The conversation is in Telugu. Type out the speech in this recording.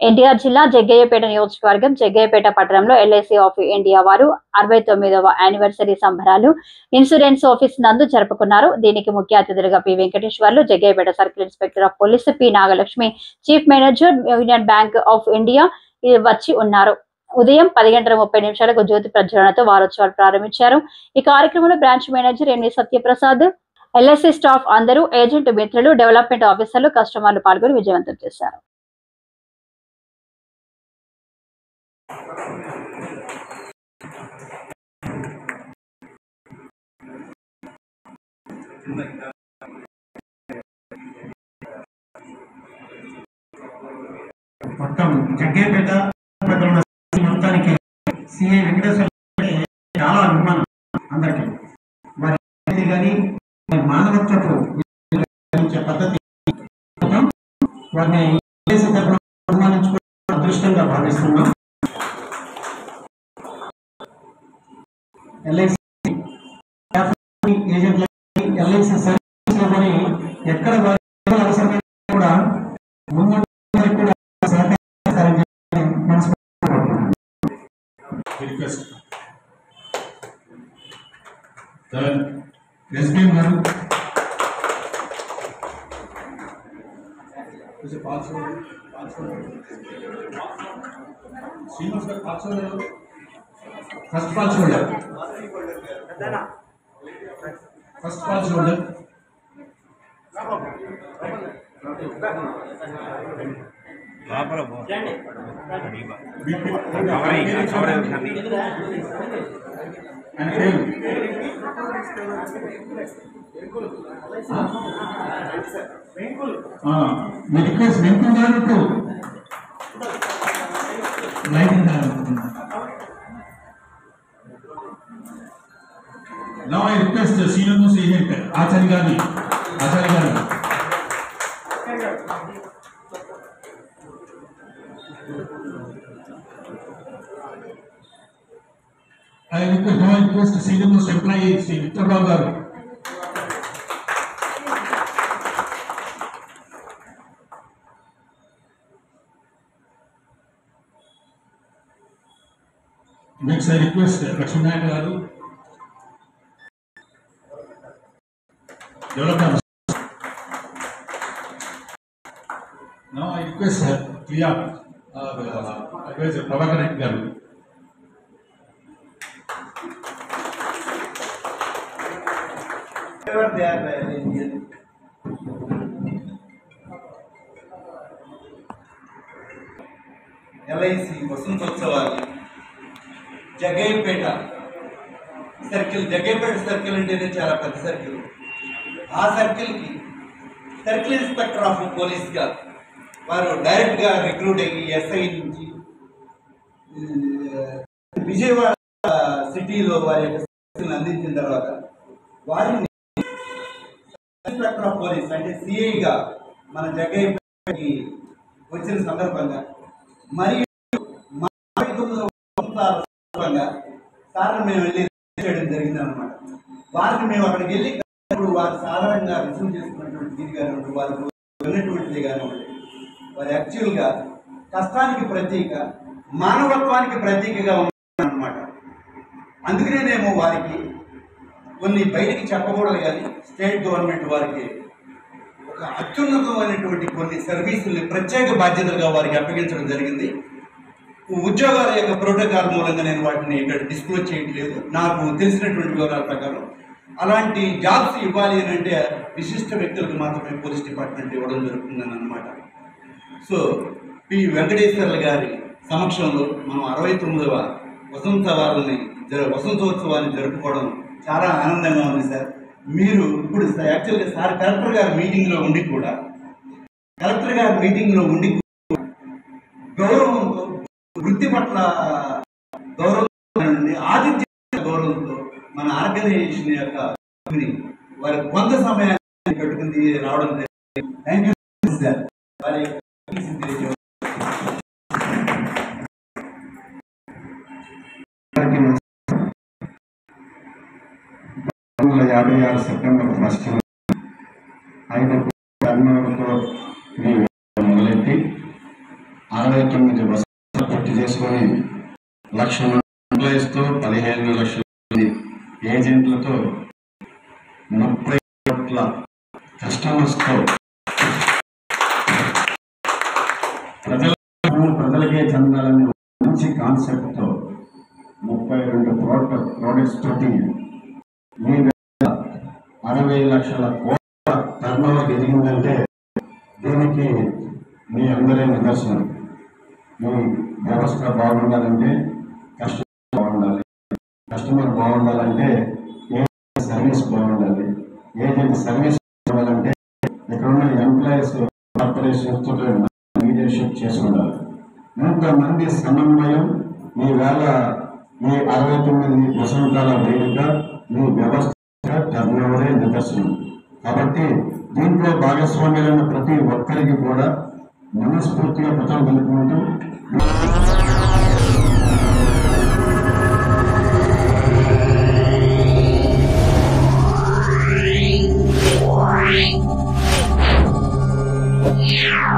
ఎన్టీఆర్ జిల్లా జగ్గయ్యపేట నియోజకవర్గం జగ్గయ్యపేట పట్టణంలో ఎల్ఐసి ఆఫ్ ఇండియా వారు 69వ యానివర్సరీ సంబరాలు ఇన్సూరెన్స్ ఆఫీస్ నందు జరుపుకున్నారు. దీనికి ముఖ్య అతిథులుగా P Venkateswarlu, Jaggayyapeta circle inspector of police P Nagalakshmi, chief manager union bank of India వచ్చి ఉన్నారు. ఉదయం 10:30 జ్యోతి ప్రజ్వలనతో వారోత్సవాలు ప్రారంభించారు. ఈ కార్యక్రమంలో branch manager M V Satyaprasad, LIC staff అందరూ, ఏజెంట్ మిత్రులు, డెవలప్మెంట్ ఆఫీసర్లు, కస్టమర్లు పాల్గొని విజయవంతం చేశారు. మొత్తం జగ్గయ్యపేట మొత్తానికి సిఐ వెంకటేశ్వర చాలా అభిమానం అందరికీ. వారి కానీ మానవత్వపు పద్ధతి వారిని అభిమానించుకోవడం అదృష్టంగా భావిస్తున్నాం. ఎల్ఐసి ఏజెంట్ల ఎల్ఐసి సర్వీస్ లో ఎక్కడ అవసరమైన కూడా ముందు కూడా request the SBM garu is a password Srinivas garu password first password request Venkul garu to lighting now I request the senior most agent Acharya garu I request to see the most employee, Sri Victor Bagar. Next, I request Lakshmi Nayak Garu. Development. Now I request Priya, advisor Prabhakar Garu. They are very Indian. LIC వసంతోత్సవాలు జగ్గయ్యపేట సర్కిల్ అంటేనే చాలా పెద్ద సర్కిల్. ఆ సర్కిల్కి సర్కిల్ ఇన్స్పెక్టర్ ఆఫ్ పోలీస్గా వారు డైరెక్ట్గా రిక్రూట్ అయ్యి ఎస్ఐ నుంచి విజయవాడ సిటీలో వారి యొక్క సర్కిల్ని అందించిన తర్వాత వారిని ఇన్స్పెక్టర్ ఆఫ్ పోలీస్ అంటే సిఐగా మన జగ్గయ్యపేటకి వచ్చిన సందర్భంగా మరియు సార్ని మేము వెళ్ళి చేయడం జరిగింది అనమాట. వారిని మేము అక్కడికి వెళ్ళి వారు సాధారణంగా రిసీవ్ చేసుకున్నటువంటి తీరు కానివ్వండి, వారికి వెళ్ళినటువంటిది కానివ్వండి, వారు యాక్చువల్గా కష్టానికి ప్రతీక, మానవత్వానికి ప్రతీకగా ఉన్నారన్నమాట. అందుకనేనేమో వారికి కొన్ని బయటికి చెప్పకూడదు కానీ స్టేట్ గవర్నమెంట్ వారికి ఒక అత్యున్నతమైనటువంటి కొన్ని సర్వీసుల్ని ప్రత్యేక బాధ్యతలుగా వారికి అప్పగించడం జరిగింది. ఉద్యోగాల యొక్క ప్రోటోకాల్ మూలంగా నేను వాటిని ఇక్కడ డిస్క్లోజ్ చేయట్లేదు. నాకు తెలిసినటువంటి వివరాల ప్రకారం అలాంటి జాబ్స్ ఇవ్వాలి అని అంటే విశిష్ట వ్యక్తులకు మాత్రమే పోలీస్ డిపార్ట్మెంట్ ఇవ్వడం జరుగుతుందని అన్నమాట. సో పి వెంకటేశ్వర్ల గారి సమక్షంలో మనం 69వ వసంతోత్సవాన్ని జరుపుకోవడం చాలా ఆనందంగా ఉంది సార్. మీరు ఇప్పుడు యాక్చువల్గా సార్ కలెక్టర్ గారి మీటింగ్లో ఉండి గౌరవంతో, వృత్తి పట్ల గౌరవం, ఆతిథ్య గౌరవంతో మన ఆర్గనైజేషన్ యొక్క వారి కొంత సమయాన్ని పెట్టుకుని రావడం జరిగింది. Thank you sir. వారి 1956 సెప్టెంబర్ 1 ఆయన కర్నూలుతో మొదలెట్టి 69 బస్సులు పూర్తి చేసుకొని 1,00,000 ఎంప్లాయీస్తో 15 లక్షల ఏజెంట్లతో 30 కోట్ల కస్టమర్స్తో ప్రజలకే చెందాలనే మంచి కాన్సెప్ట్తో 32 ప్రోడక్ట్స్ తోటి ఈ 60 లక్షల కోట్ల టర్నోవర్ ఎదిగిందంటే దీనికి మీ అందరే నిదర్శనం. మీ వ్యవస్థ బాగుండాలంటే కస్టమర్ బాగుండాలి, కస్టమర్ బాగుండాలంటే సర్వీస్ బాగుండాలి, ఏజెంట్ సర్వీస్ బాగుండాలంటే ఇక్కడున్న ఎంప్లాయీస్ కార్పొరేషన్స్ లీడర్షిప్ చేసి ఉండాలి. ఇంతమంది సమన్వయం ఈ 69 వసంతాల వేదిక మీ వ్యవస్థ టర్నోవరే నిదర్శనం. కాబట్టి దీంట్లో భాగస్వామ్యులైన ప్రతి ఒక్కరికి కూడా మనస్ఫూర్తిగా ప్రచారం తెలుపుకుంటూ Yeah.